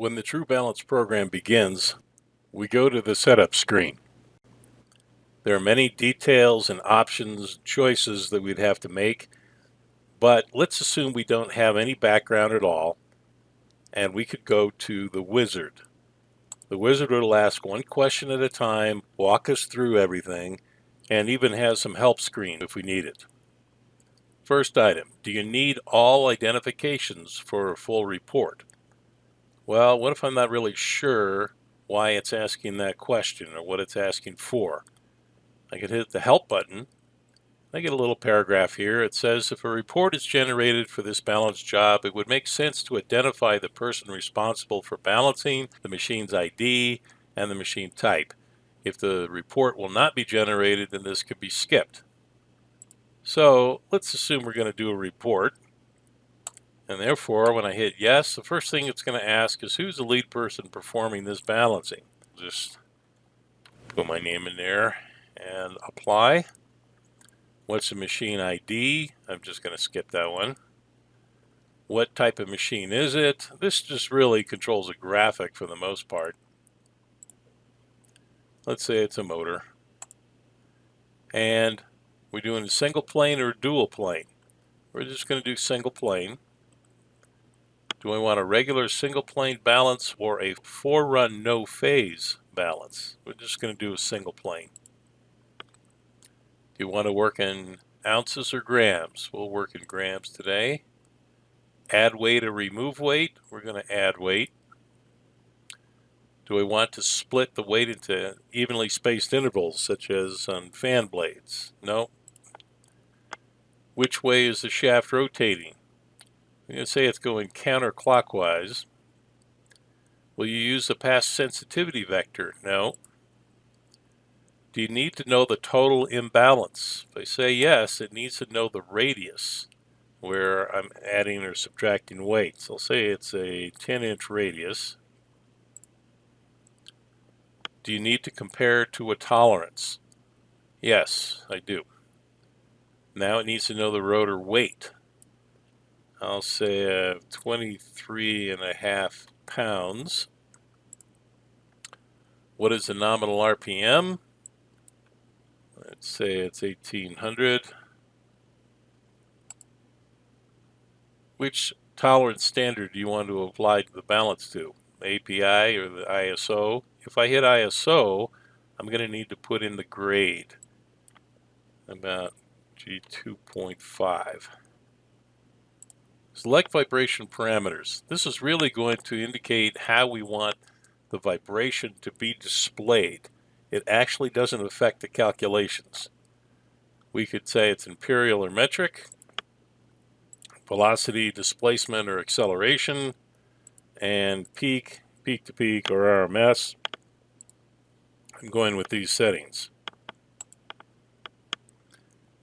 When the True Balance program begins, we go to the setup screen. There are many details and options, choices that we'd have to make, but let's assume we don't have any background at all, and we could go to the wizard. The wizard will ask one question at a time, walk us through everything, and even has some help screen if we need it. First item, do you need all identifications for a full report? Well, what if I'm not really sure why it's asking that question or what it's asking for? I could hit the help button. I get a little paragraph here. It says if a report is generated for this balance job, it would make sense to identify the person responsible for balancing, the machine's ID, and the machine type. If the report will not be generated, then this could be skipped. So let's assume we're going to do a report. And therefore, when I hit yes, the first thing it's going to ask is who's the lead person performing this balancing. Just put my name in there and apply. What's the machine ID? I'm just going to skip that one. What type of machine is it? This just really controls a graphic for the most part. Let's say it's a motor. And we're doing a single plane or a dual plane. We're just going to do single plane. Do I want a regular single plane balance or a 4-run no phase balance? We're just going to do a single plane. Do you want to work in ounces or grams? We'll work in grams today. Add weight or remove weight? We're going to add weight. Do I want to split the weight into evenly spaced intervals, such as on fan blades? No. Which way is the shaft rotating? I'm going to say it's going counterclockwise. Will you use the past sensitivity vector? No. Do you need to know the total imbalance? If I say yes, it needs to know the radius where I'm adding or subtracting weights. I'll say it's a 10-inch radius. Do you need to compare to a tolerance? Yes, I do. Now it needs to know the rotor weight. I'll say 23.5 pounds. What is the nominal RPM? Let's say it's 1800. Which tolerance standard do you want to apply the balance to? The API or the ISO? If I hit ISO, I'm going to need to put in the grade. About G2.5. Select vibration parameters. This is really going to indicate how we want the vibration to be displayed. It actually doesn't affect the calculations. We could say it's imperial or metric, velocity, displacement, or acceleration, and peak to peak, or RMS. I'm going with these settings.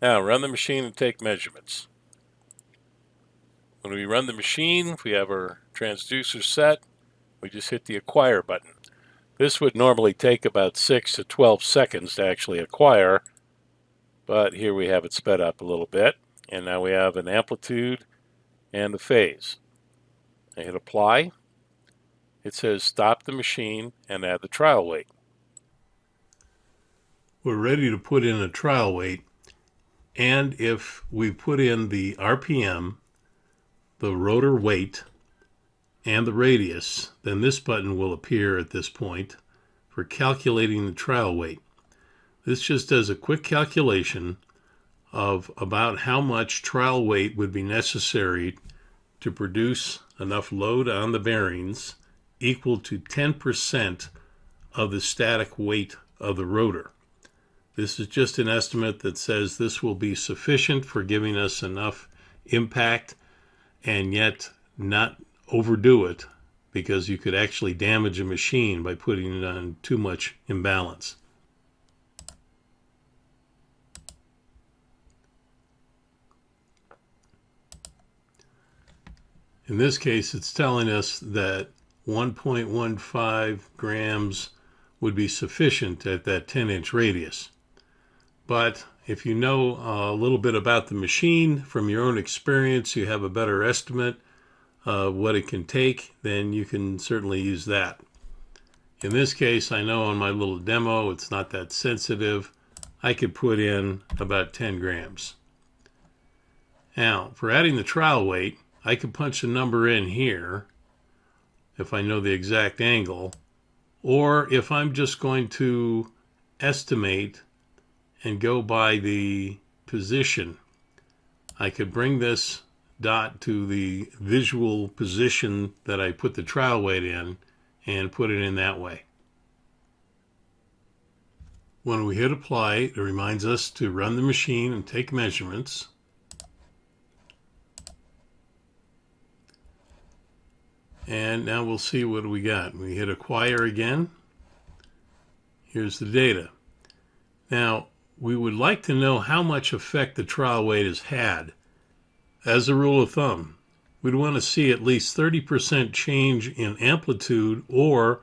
Now run the machine and take measurements. When we run the machine, if we have our transducer set, we just hit the acquire button. This would normally take about 6 to 12 seconds to actually acquire, but here we have it sped up a little bit, and now we have an amplitude and a phase. I hit apply. It says stop the machine and add the trial weight. We're ready to put in a trial weight, and if we put in the RPM, the rotor weight, and the radius, then this button will appear at this point for calculating the trial weight. This just does a quick calculation of about how much trial weight would be necessary to produce enough load on the bearings equal to 10% of the static weight of the rotor. This is just an estimate that says this will be sufficient for giving us enough impact and yet not overdo it, because you could actually damage a machine by putting it on too much imbalance. In this case, it's telling us that 1.15 grams would be sufficient at that 10-inch radius. But if you know a little bit about the machine from your own experience, you have a better estimate what it can take, then you can certainly use that. In this case, I know on my little demo it's not that sensitive. I could put in about 10 grams. Now, for adding the trial weight, I could punch a number in here if I know the exact angle, or if I'm just going to estimate and go by the position, I could bring this dot to the visual position that I put the trial weight in and put it in that way. When we hit apply, it reminds us to run the machine and take measurements. And now we'll see what we got. We hit acquire again. Here's the data. Now, we would like to know how much effect the trial weight has had. As a rule of thumb, we'd want to see at least 30% change in amplitude or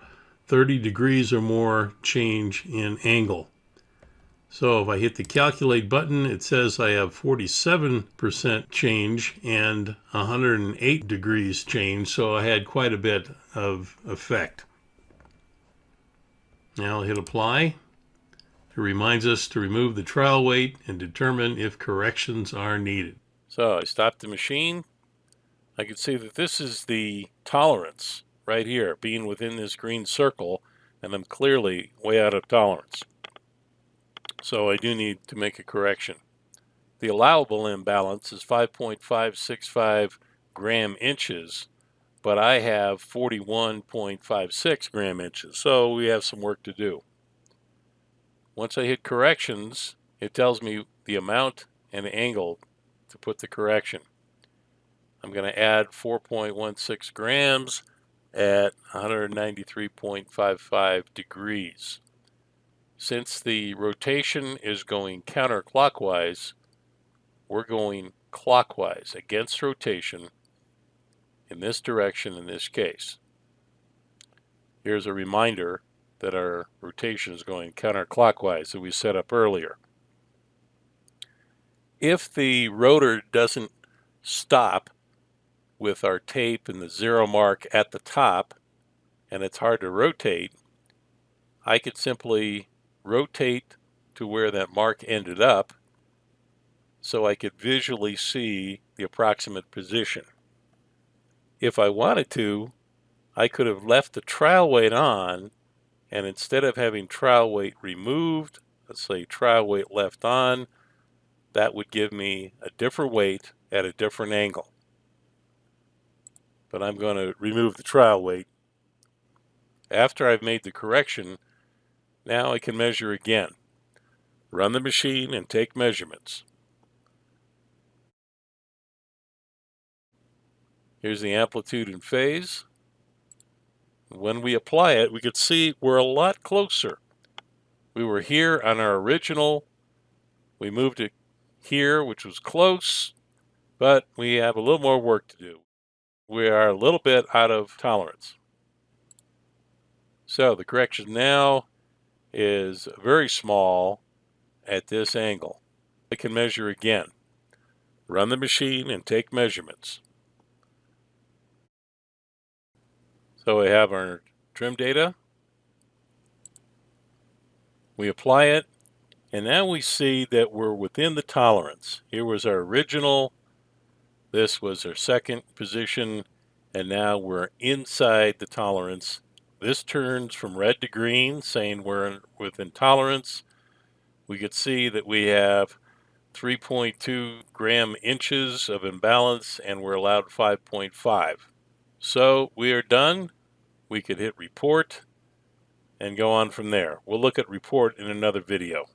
30 degrees or more change in angle. So if I hit the calculate button, it says I have 47% change and 108 degrees change, so I had quite a bit of effect. Now I'll hit apply. It reminds us to remove the trial weight and determine if corrections are needed. So I stopped the machine. I can see that this is the tolerance right here, being within this green circle, and I'm clearly way out of tolerance. So I do need to make a correction. The allowable imbalance is 5.565 gram inches, but I have 41.56 gram inches, so we have some work to do. Once I hit corrections, it tells me the amount and the angle to put the correction. I'm going to add 4.16 grams at 193.55 degrees. Since the rotation is going counterclockwise, we're going clockwise against rotation in this direction in this case. Here's a reminder that our rotation is going counterclockwise that we set up earlier. If the rotor doesn't stop with our tape and the 0 mark at the top, and it's hard to rotate, I could simply rotate to where that mark ended up so I could visually see the approximate position. If I wanted to, I could have left the trial weight on, and instead of having trial weight removed, let's say trial weight left on, that would give me a different weight at a different angle. But I'm going to remove the trial weight. After I've made the correction, now I can measure again. Run the machine and take measurements. Here's the amplitude and phase. When we apply it, we could see we're a lot closer. We were here on our original. We moved it here, which was close, but we have a little more work to do. We are a little bit out of tolerance. So the correction now is very small at this angle. I can measure again. Run the machine and take measurements. So we have our trim data. We apply it, and now we see that we're within the tolerance. Here was our original, this was our second position, and now we're inside the tolerance. This turns from red to green, saying we're within tolerance. We could see that we have 3.2 gram inches of imbalance, and we're allowed 5.5. So we are done. We could hit report and go on from there. We'll look at report in another video.